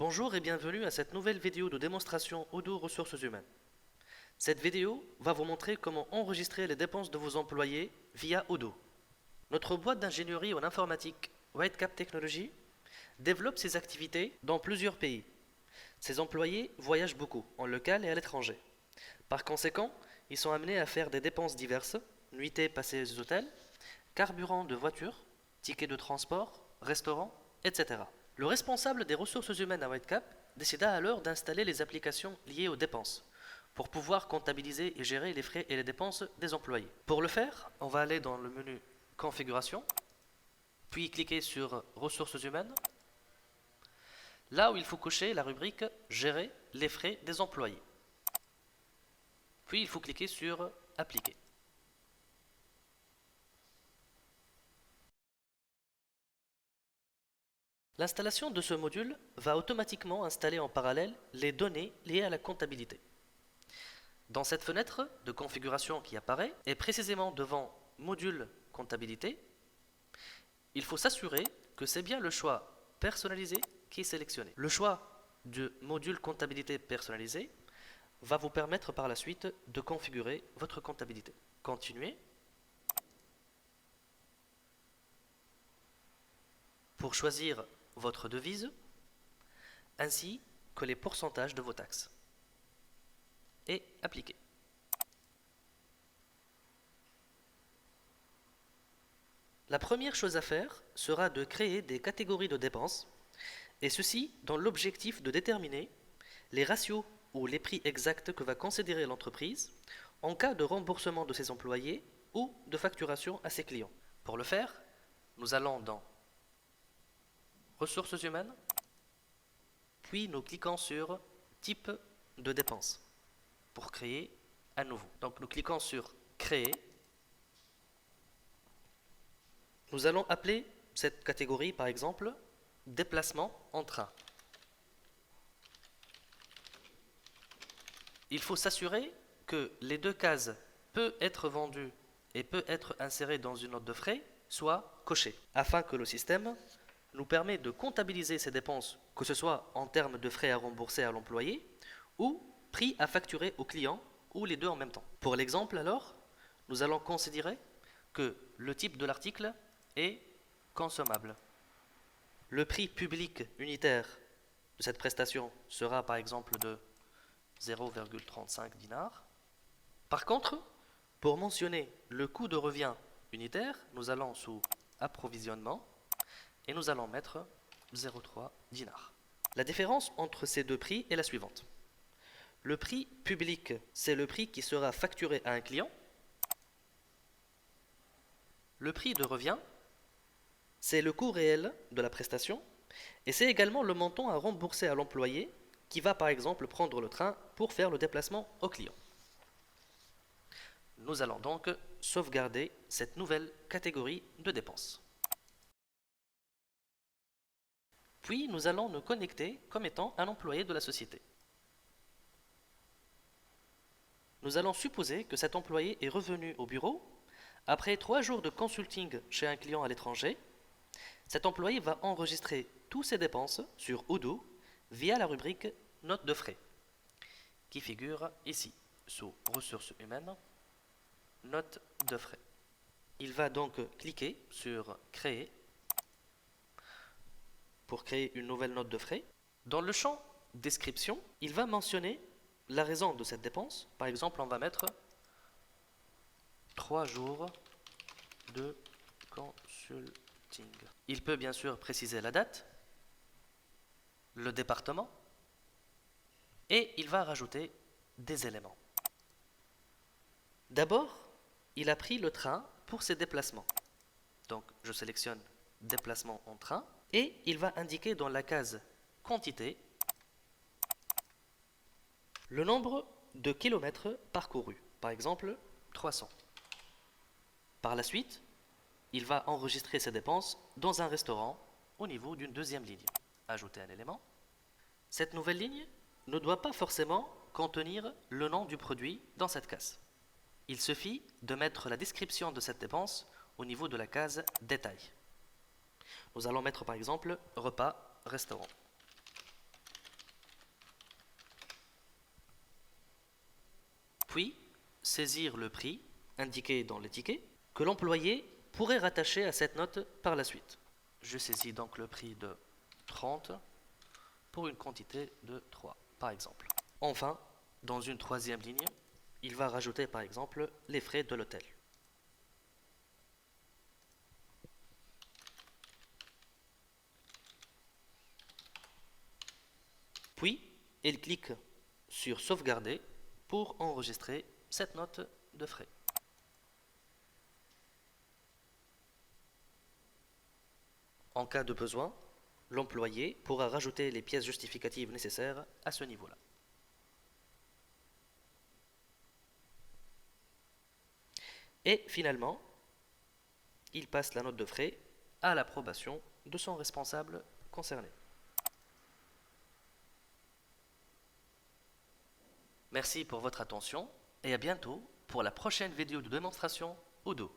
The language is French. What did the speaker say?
Bonjour et bienvenue à cette nouvelle vidéo de démonstration Odoo ressources humaines. Cette vidéo va vous montrer comment enregistrer les dépenses de vos employés via Odoo. Notre boîte d'ingénierie en informatique Whitecap Technology développe ses activités dans plusieurs pays. Ses employés voyagent beaucoup, en local et à l'étranger. Par conséquent, ils sont amenés à faire des dépenses diverses, nuitées passées aux hôtels, carburant de voiture, tickets de transport, restaurants, etc. Le responsable des ressources humaines à Whitecap décida alors d'installer les applications liées aux dépenses pour pouvoir comptabiliser et gérer les frais et les dépenses des employés. Pour le faire, on va aller dans le menu Configuration, puis cliquer sur Ressources humaines, là où il faut cocher la rubrique Gérer les frais des employés. Puis il faut cliquer sur Appliquer. L'installation de ce module va automatiquement installer en parallèle les données liées à la comptabilité. Dans cette fenêtre de configuration qui apparaît, et précisément devant Module Comptabilité, il faut s'assurer que c'est bien le choix Personnalisé qui est sélectionné. Le choix du module Comptabilité personnalisé va vous permettre par la suite de configurer votre comptabilité. Continuez. Pour choisir votre devise, ainsi que les pourcentages de vos taxes. Et appliquer. La première chose à faire sera de créer des catégories de dépenses, et ceci dans l'objectif de déterminer les ratios ou les prix exacts que va considérer l'entreprise en cas de remboursement de ses employés ou de facturation à ses clients. Pour le faire, nous allons dans Ressources humaines, puis nous cliquons sur Type de dépenses pour créer à nouveau. Donc nous cliquons sur Créer. Nous allons appeler cette catégorie par exemple Déplacement en train. Il faut s'assurer que les deux cases peut être vendu et peut être inséré dans une note de frais soient cochées, afin que le système nous permet de comptabiliser ces dépenses, que ce soit en termes de frais à rembourser à l'employé ou prix à facturer au client, ou les deux en même temps. Pour l'exemple alors, nous allons considérer que le type de l'article est consommable. Le prix public unitaire de cette prestation sera par exemple de 0,35 dinars. Par contre, pour mentionner le coût de revient unitaire, nous allons sous Approvisionnement et nous allons mettre 0,3 dinars. La différence entre ces deux prix est la suivante. Le prix public, c'est le prix qui sera facturé à un client. Le prix de revient, c'est le coût réel de la prestation et c'est également le montant à rembourser à l'employé qui va par exemple prendre le train pour faire le déplacement au client. Nous allons donc sauvegarder cette nouvelle catégorie de dépenses. Puis nous allons nous connecter comme étant un employé de la société. Nous allons supposer que cet employé est revenu au bureau après 3 jours de consulting chez un client à l'étranger. Cet employé va enregistrer toutes ses dépenses sur Odoo via la rubrique Notes de frais, qui figure ici, sous Ressources humaines, Notes de frais. Il va donc cliquer sur Créer pour créer une nouvelle note de frais. Dans le champ Description, il va mentionner la raison de cette dépense. Par exemple, on va mettre 3 jours de consulting. Il peut bien sûr préciser la date, le département, et il va rajouter des éléments. D'abord, il a pris le train pour ses déplacements. Donc, je sélectionne déplacement en train et il va indiquer dans la case quantité le nombre de kilomètres parcourus, par exemple 300. Par la suite, il va enregistrer ses dépenses dans un restaurant au niveau d'une deuxième ligne. Ajouter un élément. Cette nouvelle ligne ne doit pas forcément contenir le nom du produit dans cette case. Il suffit de mettre la description de cette dépense au niveau de la case Détail. Nous allons mettre par exemple repas, restaurant. Puis, saisir le prix indiqué dans le ticket que l'employé pourrait rattacher à cette note par la suite. Je saisis donc le prix de 30 pour une quantité de 3, par exemple. Enfin, dans une troisième ligne, il va rajouter par exemple les frais de l'hôtel. Puis, il clique sur sauvegarder pour enregistrer cette note de frais. En cas de besoin, l'employé pourra rajouter les pièces justificatives nécessaires à ce niveau-là. Et finalement, il passe la note de frais à l'approbation de son responsable concerné. Merci pour votre attention et à bientôt pour la prochaine vidéo de démonstration Odoo.